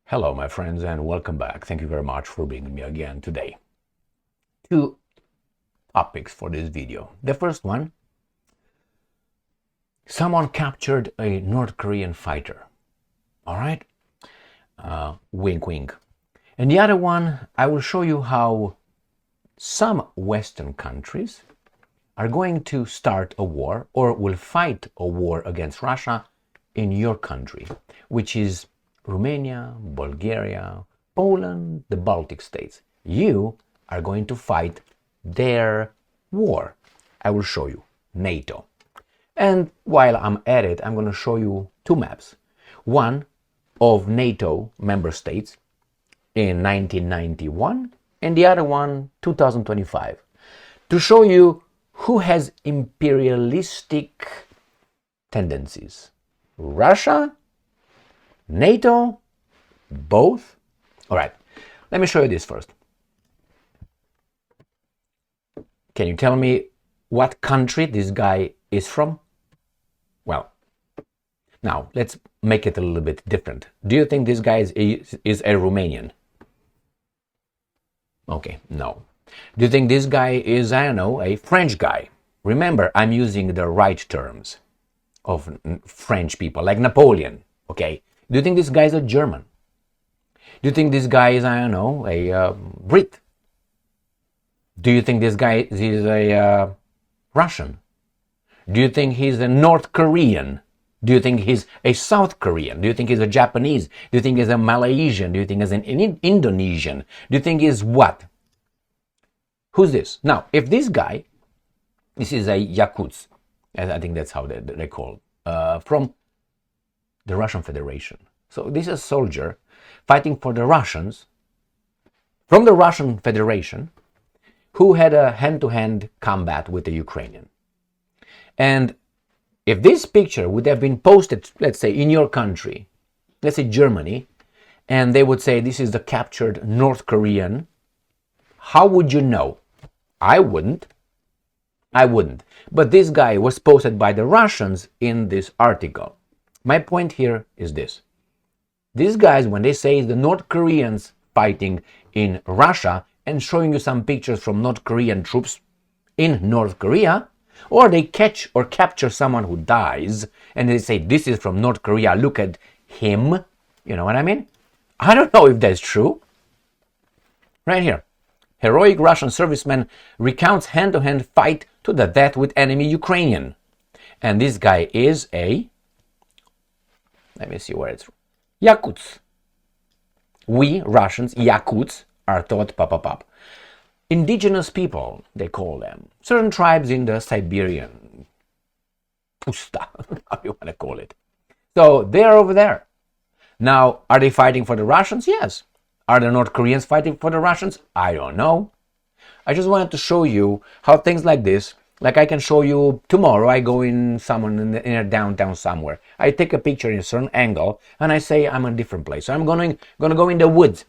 Hello, my friends, and welcome back. Thank you very much for being with me again today. Two topics for this video. The first one, someone captured a North Korean fighter. All right? Wink, wink. And the other one, I will show you how some Western countries are going to start a war or will fight a war against Russia in your country, which is Romania, Bulgaria, Poland, the Baltic states. You are going to fight their war. I will show you NATO. And while I'm at it, I'm going to show you two maps. One of NATO member states in 1991 and the other one 2025 to show you who has imperialistic tendencies. Russia? NATO? Both? All right, let me show you this first. Can you tell me what country this guy is from? Well, now let's make it a little bit different. Do you think this guy is a Romanian? Okay, no. Do you think this guy is, I don't know, a French guy? Remember, I'm using the right terms of French people, like Napoleon, okay? Do you think this guy is a German? Do you think this guy is, I don't know, a Brit? Do you think this guy is a Russian? Do you think he's a North Korean? Do you think he's a South Korean? Do you think he's a Japanese? Do you think he's a Malaysian? Do you think he's an Indonesian? Do you think he's what? Who's this? Now, if this guy, this is a Yakuts, I think that's how they call it, from the Russian Federation. So this is a soldier fighting for the Russians from the Russian Federation who had a hand-to-hand combat with the Ukrainian. And if this picture would have been posted, let's say, in your country, let's say Germany, and they would say this is the captured North Korean, how would you know? I wouldn't. But this guy was posted by the Russians in this article. My point here is this. These guys, when they say the North Koreans fighting in Russia and showing you some pictures from North Korean troops in North Korea, or they catch or capture someone who dies and they say this is from North Korea, look at him, you know what I mean? I don't know if that's true. Right here. Heroic Russian serviceman recounts hand-to-hand fight to the death with enemy Ukrainian. And this guy is a, let me see where it's from, Yakuts. We Russians, Yakuts, are taught pop. Indigenous people, they call them. Certain tribes in the Siberian pusta, how you want to call it. So they're over there. Now, are they fighting for the Russians? Yes. Are the North Koreans fighting for the Russians? I don't know. I just wanted to show you how things like this, like I can show you tomorrow, I go in someone in a downtown somewhere. I take a picture in a certain angle and I say I'm in a different place. So I'm gonna go in the woods.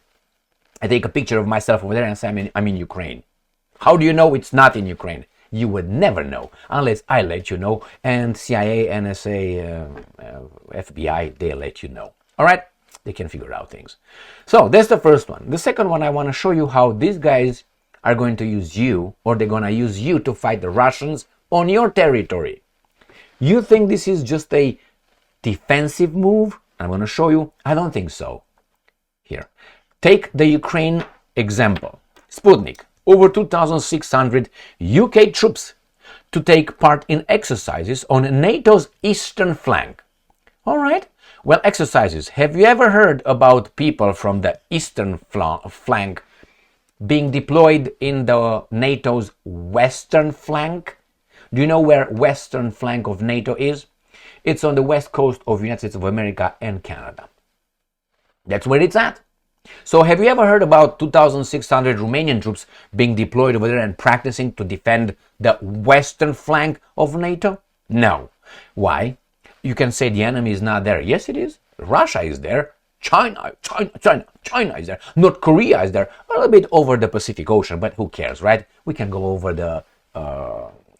I take a picture of myself over there and say I'm in Ukraine. How do you know it's not in Ukraine? You would never know unless I let you know, and CIA, NSA, FBI, they let you know. All right? They can figure out things. So that's the first one. The second one, I want to show you how these guys are going to use you, or they're going to use you to fight the Russians on your territory. You think this is just a defensive move? I'm going to show you. I don't think so. Here. Take the Ukraine example. Sputnik. Over 2,600 UK troops to take part in exercises on NATO's eastern flank. All right. Well, exercises. Have you ever heard about people from the eastern flank being deployed in the NATO's western flank? Do you know where western flank of NATO is? It's on the west coast of the United States of America and Canada. That's where it's at. So have you ever heard about 2,600 Romanian troops being deployed over there and practicing to defend the western flank of NATO? No. Why? You can say the enemy is not there. Yes, it is. Russia is there. China is there. North Korea is there. A little bit over the Pacific Ocean, but who cares, right? We can go over the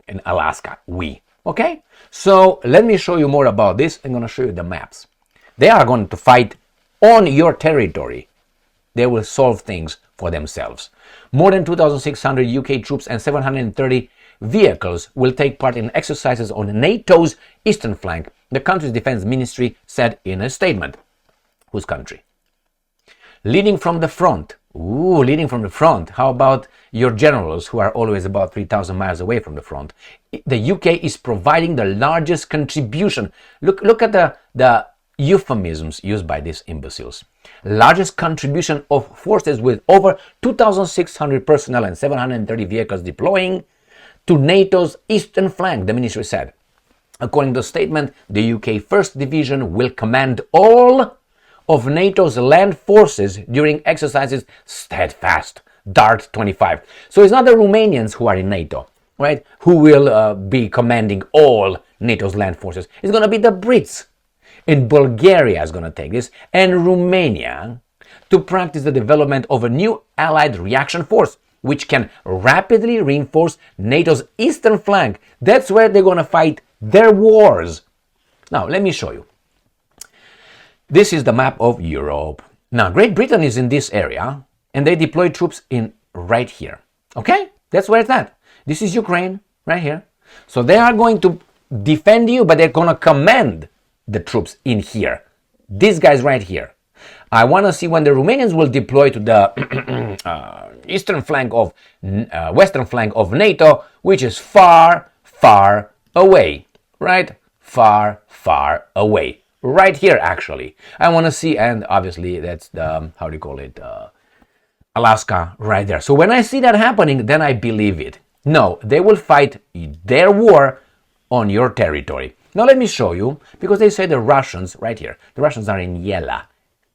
in Alaska. Okay? So let me show you more about this. I'm going to show you the maps. They are going to fight on your territory, they will solve things for themselves. More than 2,600 UK troops and 730 vehicles will take part in exercises on NATO's eastern flank, the country's defense ministry said in a statement. Whose country? Leading from the front. Ooh, leading from the front. How about your generals who are always about 3,000 miles away from the front? The UK is providing the largest contribution. Look at the euphemisms used by these imbeciles. Largest contribution of forces with over 2,600 personnel and 730 vehicles deploying to NATO's eastern flank, the ministry said. According to the statement, the UK 1st Division will command all of NATO's land forces during exercises Steadfast Dart 25. So it's not the Romanians who are in NATO, right, who will be commanding all NATO's land forces. It's going to be the Brits. And Bulgaria is going to take this, and Romania, to practice the development of a new allied reaction force, which can rapidly reinforce NATO's eastern flank. That's where they're going to fight their wars. Now, let me show you. This is the map of Europe. Now, Great Britain is in this area, and they deploy troops in right here. Okay? That's where it's at. This is Ukraine, right here. So they are going to defend you, but they're going to command the troops in here. These guys right here. I want to see when the Romanians will deploy to the eastern flank of western flank of NATO, which is far, far away. Right? Far, far away. Right here, actually. I want to see, and obviously that's the, how do you call it, Alaska right there. So when I see that happening, then I believe it. No, they will fight their war on your territory. Now let me show you, because they say the Russians, right here, the Russians are in yellow,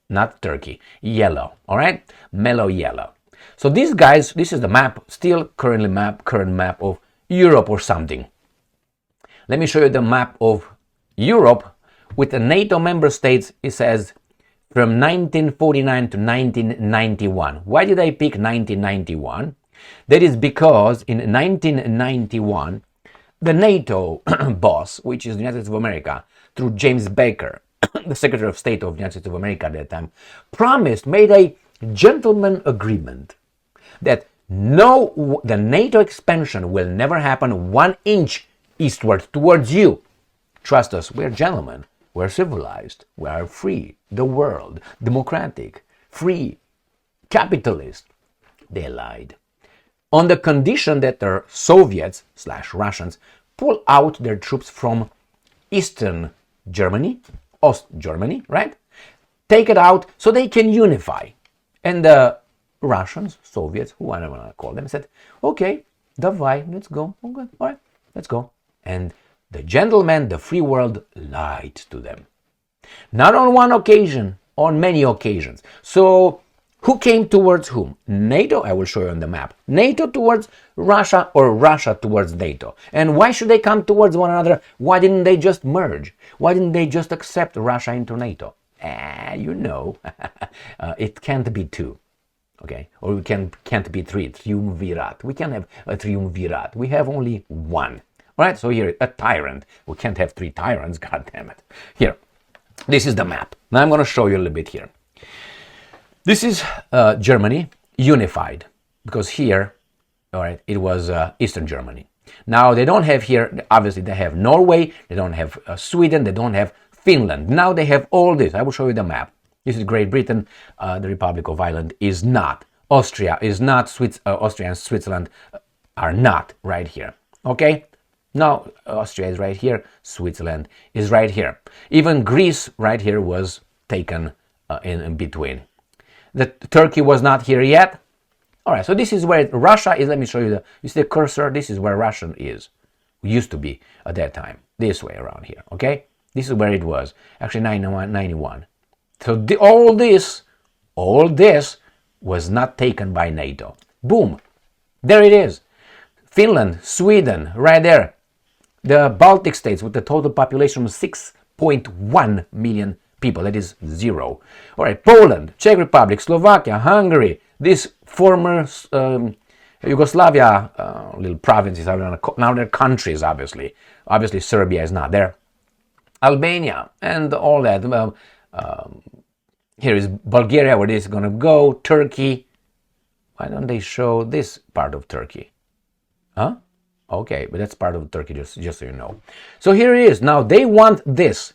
not Turkey, yellow, all right? Mellow yellow. So these guys, this is the map, still current map of Europe or something. Let me show you the map of Europe with the NATO member states. It says from 1949 to 1991. Why did I pick 1991? That is because in 1991, the NATO boss, which is the United States of America, through James Baker, the Secretary of State of the United States of America at that time, made a gentleman agreement that the NATO expansion will never happen 1 inch eastward towards you. Trust us, we're gentlemen, we're civilized, we are free, the world, democratic, free, capitalist. They lied. On the condition that the Soviets/Russians pull out their troops from Eastern Germany, Ost Germany, right? Take it out so they can unify. And the Russians, Soviets, whoever I want to call them, said, okay, davai, let's go. Okay, all right, let's go. And the gentlemen, the free world, lied to them. Not on one occasion, on many occasions. So who came towards whom? NATO, I will show you on the map. NATO towards Russia or Russia towards NATO. And why should they come towards one another? Why didn't they just merge? Why didn't they just accept Russia into NATO? You know, it can't be two. Okay, or we can't be three. Triumvirat. We can't have a triumvirat. We have only one. All right, so here, a tyrant. We can't have three tyrants, god damn it. Here, this is the map. Now I'm going to show you a little bit here. This is Germany unified, because here, all right, it was Eastern Germany. Now they don't have here, obviously they have Norway, they don't have Sweden, they don't have Finland. Now they have all this. I will show you the map. This is Great Britain, the Republic of Ireland is not. Austria is not, Austria and Switzerland are not right here, okay? Now Austria is right here, Switzerland is right here. Even Greece right here was taken in between. The Turkey was not here yet. All right, so this is where Russia is. Let me show you you see the cursor? This is where Russia is. Used to be at that time, this way around here, okay? This is where it was, actually 91. So all this was not taken by NATO. Boom, there it is. Finland, Sweden, right there. The Baltic states with the total population of 6.1 million people, that is zero. All right, Poland, Czech Republic, Slovakia, Hungary, these former Yugoslavia little provinces, now they're countries, obviously. Obviously, Serbia is not there. Albania and all that. Here is Bulgaria, where this is going to go. Turkey. Why don't they show this part of Turkey? Huh? Okay, but that's part of Turkey, just so you know. So here it is. Now they want this.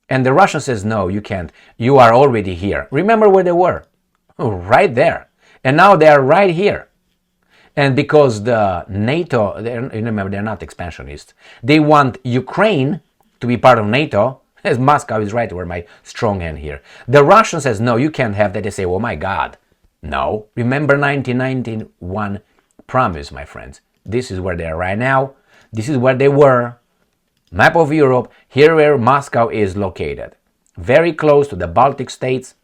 And the Russian says, no, you can't. You are already here. Remember where they were? Right there. And now they are right here. And because the NATO, remember, they're not expansionists. They want Ukraine to be part of NATO, as Moscow is right where my strong hand here. The Russian says, no, you can't have that. They say, oh my God. No. Remember 1991 promise, my friends. This is where they are right now. This is where they were. Map of Europe. Here where Moscow is located. Very close to the Baltic states.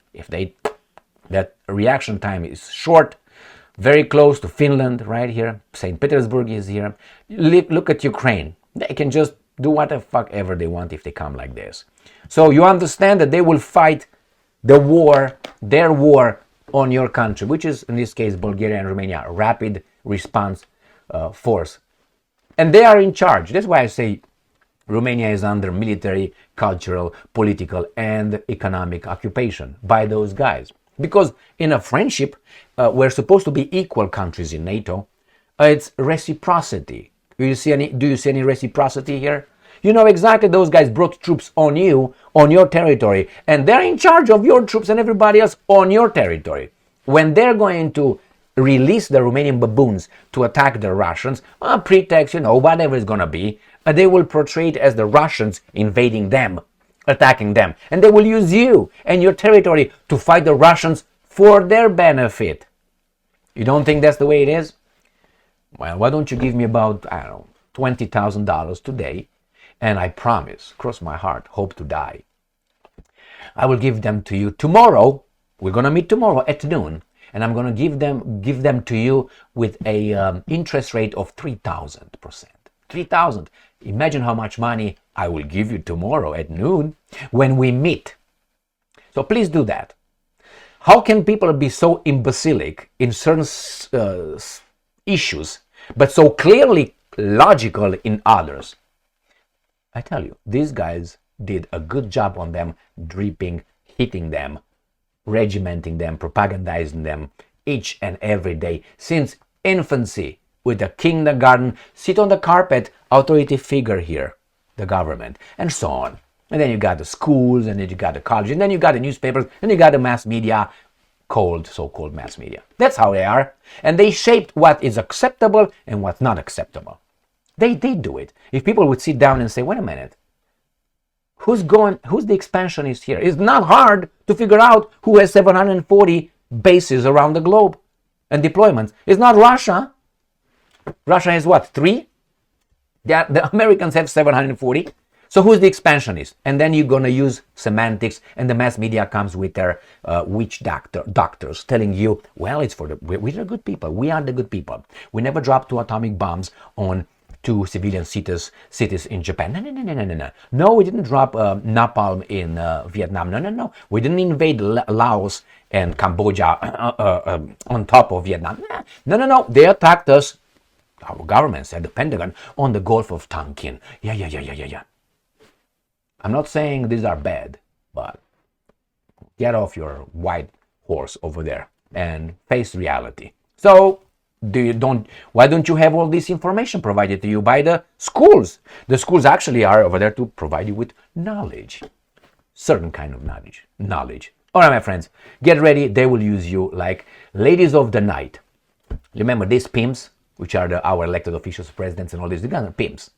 That reaction time is short. Very close to Finland, right here. St. Petersburg is here. Look at Ukraine. They can just do what the fuck ever they want if they come like this. So you understand that they will fight the war, their war on your country, which is in this case Bulgaria and Romania, rapid response force. And they are in charge. That's why I say Romania is under military, cultural, political, and economic occupation by those guys. Because in a friendship, we're supposed to be equal countries in NATO. It's reciprocity. Do you see any reciprocity here? You know exactly those guys brought troops on you, on your territory, and they're in charge of your troops and everybody else on your territory. When they're going to release the Romanian baboons to attack the Russians, on pretext, whatever it's going to be, they will portray it as the Russians invading them, attacking them. And they will use you and your territory to fight the Russians for their benefit. You don't think that's the way it is? Well, why don't you give me about, I don't know, $20,000 today, and I promise, cross my heart, hope to die. I will give them to you tomorrow. We're going to meet tomorrow at noon, and I'm going to give them to you with a interest rate of 3,000%. 3,000. Imagine how much money I will give you tomorrow at noon when we meet. So please do that. How can people be so imbecilic in certain issues, but so clearly logical in others? I tell you, these guys did a good job on them, dripping, hitting them, regimenting them, propagandizing them each and every day since infancy. With the kindergarten, sit on the carpet, authority figure here, the government, and so on. And then you got the schools, and then you got the college, and then you got the newspapers, and you got the mass media, so-called mass media. That's how they are. And they shaped what is acceptable and what's not acceptable. They do it. If people would sit down and say, wait a minute, who's the expansionist here? It's not hard to figure out who has 740 bases around the globe and deployments. It's not Russia. Russia has what, 3? The Americans have 740. So who's the expansionist? And then you're going to use semantics, and the mass media comes with their witch doctors telling you, well, it's for we're the good people. We are the good people. We never dropped 2 atomic bombs on 2 civilian cities in Japan. No. No, we didn't drop napalm in Vietnam. No. We didn't invade Laos and Cambodia on top of Vietnam. No. They attacked us. Our government said, the Pentagon, on the Gulf of Tonkin. Yeah. I'm not saying these are bad, but get off your white horse over there and face reality. So, why don't you have all this information provided to you by the schools? The schools actually are over there to provide you with knowledge. Certain kind of knowledge. All right, my friends, get ready. They will use you like ladies of the night. Remember these pimps, which are our elected officials, presidents, and all these guys are pimps.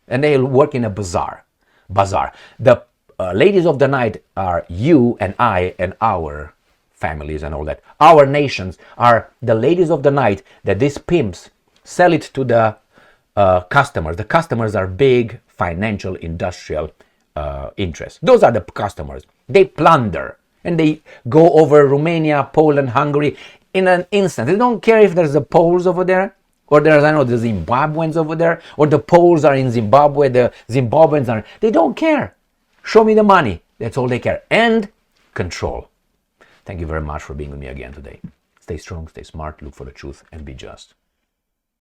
And they work in a bazaar. The ladies of the night are you and I and our families and all that. Our nations are the ladies of the night that these pimps sell it to the customers. The customers are big financial, industrial interests. Those are the customers. They plunder and they go over Romania, Poland, Hungary in an instant. They don't care if there's the Poles over there, or there's, the Zimbabweans over there, or the Poles are in Zimbabwe, the Zimbabweans are... They don't care. Show me the money. That's all they care. And control. Thank you very much for being with me again today. Stay strong, stay smart, look for the truth, and be just.